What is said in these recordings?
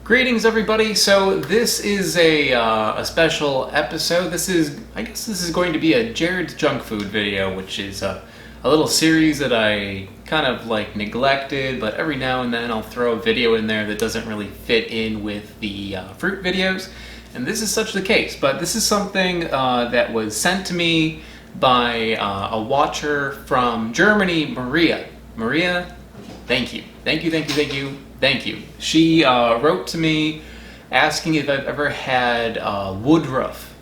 Greetings, everybody. So this is a special episode. I guess this is going to be a Jared's Junk Food video, which is a little series that I kind of like neglected, but every now and then I'll throw a video in there that doesn't really fit in with the fruit videos. And this is such the case, but this is something that was sent to me by a watcher from Germany, Maria. Maria, thank you. Thank you. She wrote to me asking if I've ever had Woodruff.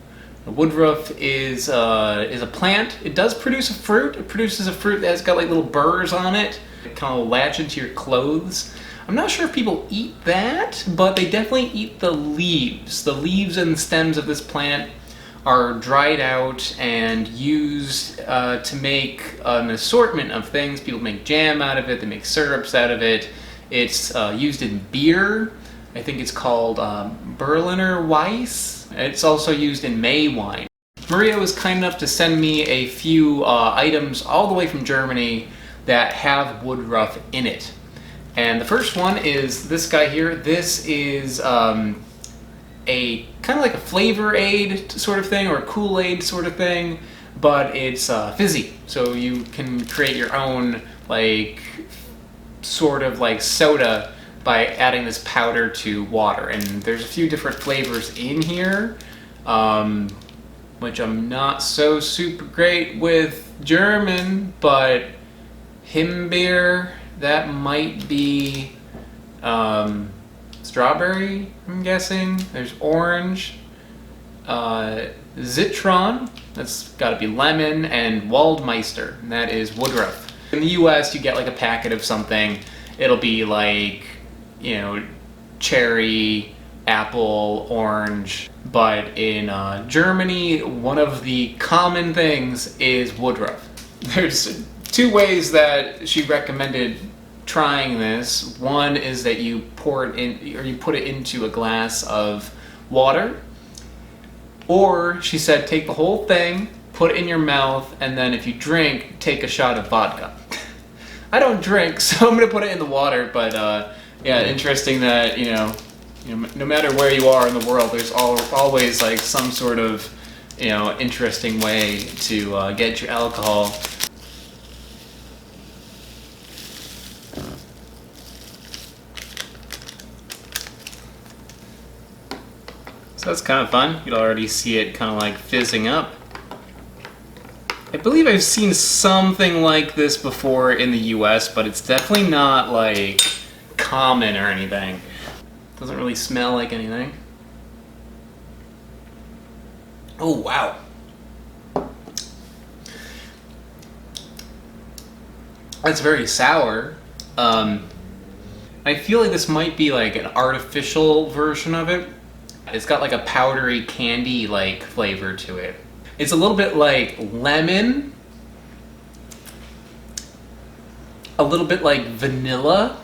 Woodruff is a plant. It does produce a fruit. It produces a fruit that's got like little burrs on it. It kind of latch into your clothes. I'm not sure if people eat that, but they definitely eat the leaves. The leaves and stems of this plant are dried out and used to make an assortment of things. People make jam out of it. They make syrups out of it. It's used in beer. I think it's called Berliner Weiss. It's also used in May wine. Maria was kind enough to send me a few items all the way from Germany that have Woodruff in it. And the first one is this guy here. This is a kind of like a flavor aid sort of thing, or a Kool-Aid sort of thing, but it's fizzy. So you can create your own like sort of like soda by adding this powder to water. And there's a few different flavors in here, which I'm not so super great with German, but Himbeer, that might be strawberry, I'm guessing. There's orange, Zitron, that's gotta be lemon, and Waldmeister, and that is Woodruff. In the US, you get like a packet of something. It'll be like, you know, cherry, apple, orange. But in Germany, one of the common things is Woodruff. There's two ways that she recommended trying this. One is that you pour it in, or you put it into a glass of water. Or she said, take the whole thing, put it in your mouth, and then if you drink, take a shot of vodka. I don't drink, so I'm gonna put it in the water, but yeah, interesting that, you know, no matter where you are in the world, there's always like some sort of, you know, interesting way to get your alcohol. So that's kind of fun. You can already see it kind of like fizzing up. I believe I've seen something like this before in the US, but it's definitely not like common or anything. Doesn't really smell like anything. Oh, wow. That's very sour. I feel like this might be like an artificial version of it. It's got like a powdery candy like flavor to it. It's a little bit like lemon, a little bit like vanilla,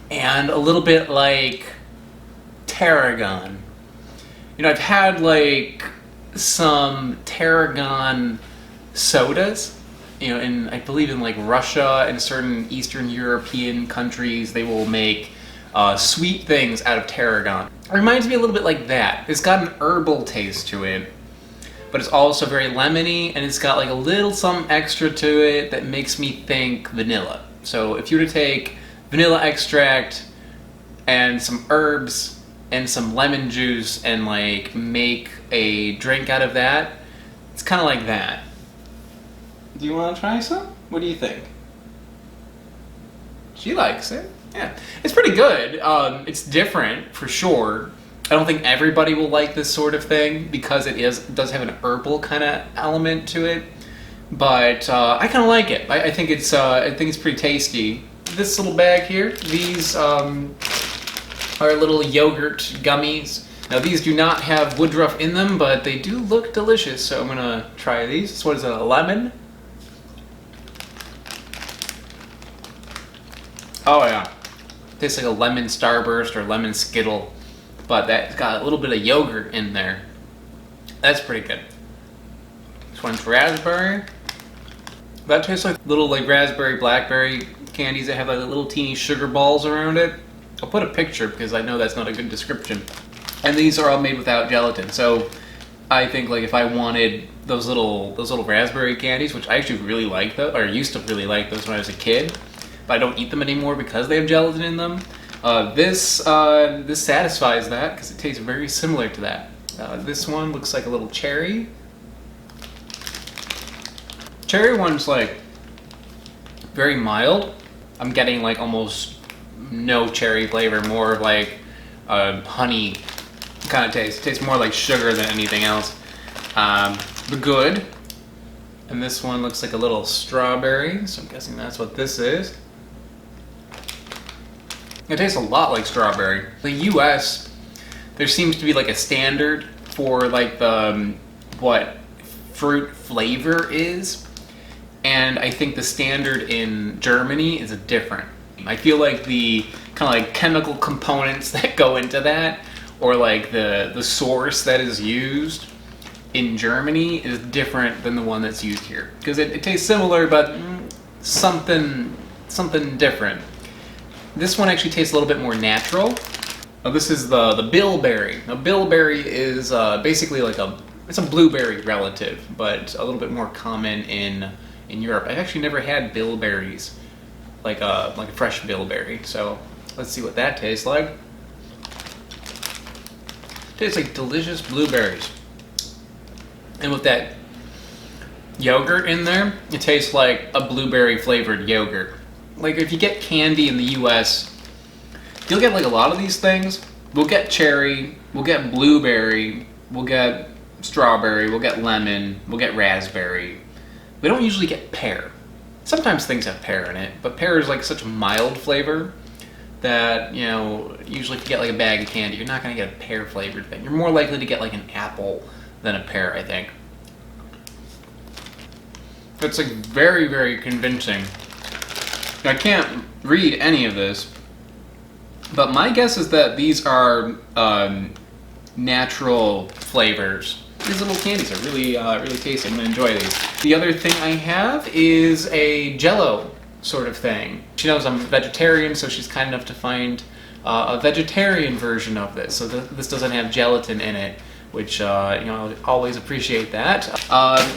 and a little bit like tarragon. You know, I've had like some tarragon sodas, you know, I believe in like Russia and certain Eastern European countries, they will make sweet things out of tarragon. It reminds me a little bit like that. It's got an herbal taste to it, but it's also very lemony, and it's got like a little something extra to it that makes me think vanilla. So if you were to take vanilla extract and some herbs and some lemon juice and like make a drink out of that, it's kind of like that. Do you want to try some? What do you think? She likes it. Yeah, it's pretty good. It's different for sure. I don't think everybody will like this sort of thing because it does have an herbal kind of element to it, but I kind of like it. I think it's pretty tasty. This little bag here, these are little yogurt gummies. Now these do not have Woodruff in them, but they do look delicious, so I'm gonna try these. What is it, a lemon? Oh yeah, tastes like a lemon Starburst or lemon Skittle, but that's got a little bit of yogurt in there. That's pretty good. This one's raspberry. That tastes like little like raspberry, blackberry candies that have like little teeny sugar balls around it. I'll put a picture because I know that's not a good description. And these are all made without gelatin. So I think like if I wanted those little raspberry candies, which I actually really like those, or used to really like those when I was a kid, but I don't eat them anymore because they have gelatin in them. This satisfies that because it tastes very similar to that. This one looks like a little cherry. Cherry one's like very mild. I'm getting like almost no cherry flavor, more of like honey kind of taste. It tastes more like sugar than anything else. But good. And this one looks like a little strawberry, so I'm guessing that's what this is. It tastes a lot like strawberry. The US, there seems to be like a standard for like the what fruit flavor is, and I think the standard in Germany is different. I feel like the kind of like chemical components that go into that, or like the source that is used in Germany is different than the one that's used here. Because it tastes similar, but something different. This one actually tastes a little bit more natural. Now this is the bilberry. Now bilberry is basically like it's a blueberry relative, but a little bit more common in Europe. I've actually never had bilberries, like a fresh bilberry. So let's see what that tastes like. It tastes like delicious blueberries. And with that yogurt in there, it tastes like a blueberry flavored yogurt. Like if you get candy in the US, you'll get like a lot of these things. We'll get cherry, we'll get blueberry, we'll get strawberry, we'll get lemon, we'll get raspberry. We don't usually get pear. Sometimes things have pear in it, but pear is like such a mild flavor that, you know, usually if you get like a bag of candy, you're not gonna get a pear flavored thing. You're more likely to get like an apple than a pear, I think. It's like very, very convincing. I can't read any of this, but my guess is that these are natural flavors. These little candies are really, really tasty. I'm gonna enjoy these. The other thing I have is a Jello sort of thing. She knows I'm a vegetarian, so she's kind enough to find a vegetarian version of this. So this doesn't have gelatin in it, which, you know, I always appreciate that.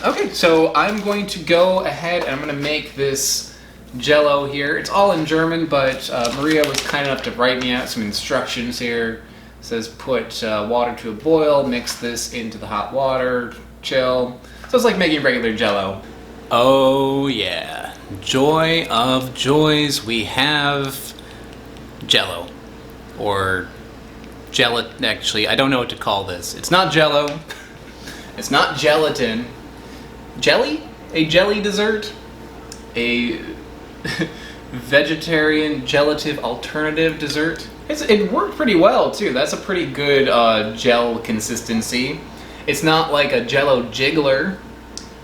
Okay, so I'm going to go ahead and I'm gonna make this Jello here. It's all in German, but Maria was kind enough to write me out some instructions here. It says put water to a boil, mix this into the hot water, chill. So it's like making regular Jello. Oh yeah, joy of joys, we have Jello. Or gelatin, actually, I don't know what to call this. It's not Jello, it's not gelatin. Jelly? A jelly dessert? A vegetarian gelative alternative dessert. It worked pretty well too. That's a pretty good gel consistency. It's not like a Jello jiggler,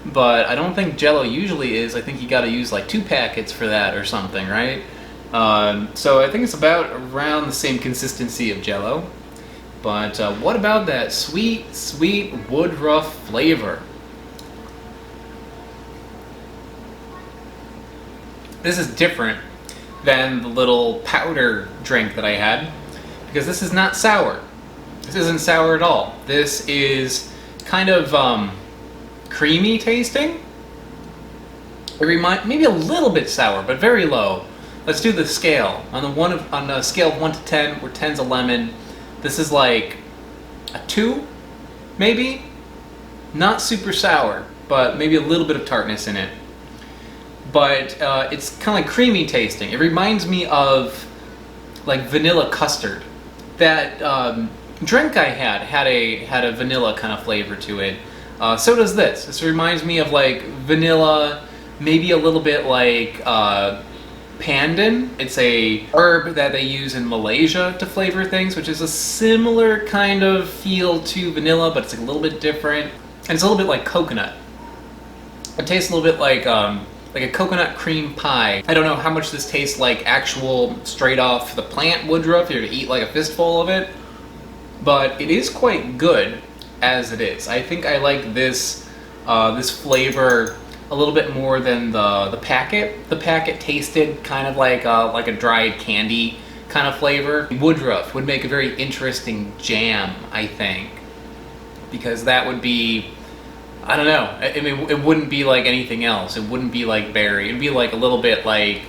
but I don't think Jello usually is. I think you got to use like 2 packets for that or something, right? So I think it's about around the same consistency of Jello. But what about that sweet, sweet Woodruff flavor? This is different than the little powder drink that I had, because this is not sour. This isn't sour at all. This is kind of creamy tasting. It maybe a little bit sour, but very low. Let's do the scale. On a scale of 1 to 10, where 10's a lemon, this is like a 2, maybe? Not super sour, but maybe a little bit of tartness in it. But it's kind of like creamy tasting. It reminds me of like vanilla custard. That drink I had a vanilla kind of flavor to it. So does this. This reminds me of like vanilla, maybe a little bit like pandan. It's a herb that they use in Malaysia to flavor things, which is a similar kind of feel to vanilla, but it's a little bit different. And it's a little bit like coconut. It tastes a little bit like a coconut cream pie. I don't know how much this tastes like actual straight off the plant Woodruff. You're to eat like a fistful of it, but it is quite good as it is. I think I like this this flavor a little bit more than the packet. The packet tasted kind of like a dried candy kind of flavor. Woodruff would make a very interesting jam, I think, because that would be, I don't know, I mean, it wouldn't be like anything else. It wouldn't be like berry. It'd be like a little bit like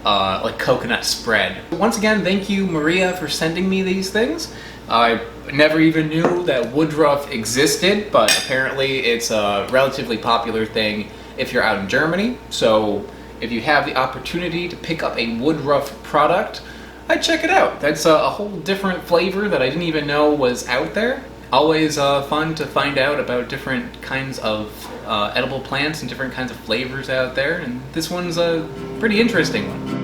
coconut spread. Once again, thank you, Maria, for sending me these things. I never even knew that Woodruff existed, but apparently it's a relatively popular thing if you're out in Germany. So if you have the opportunity to pick up a Woodruff product, I'd check it out. That's a whole different flavor that I didn't even know was out there. Always fun to find out about different kinds of edible plants and different kinds of flavors out there, and this one's a pretty interesting one.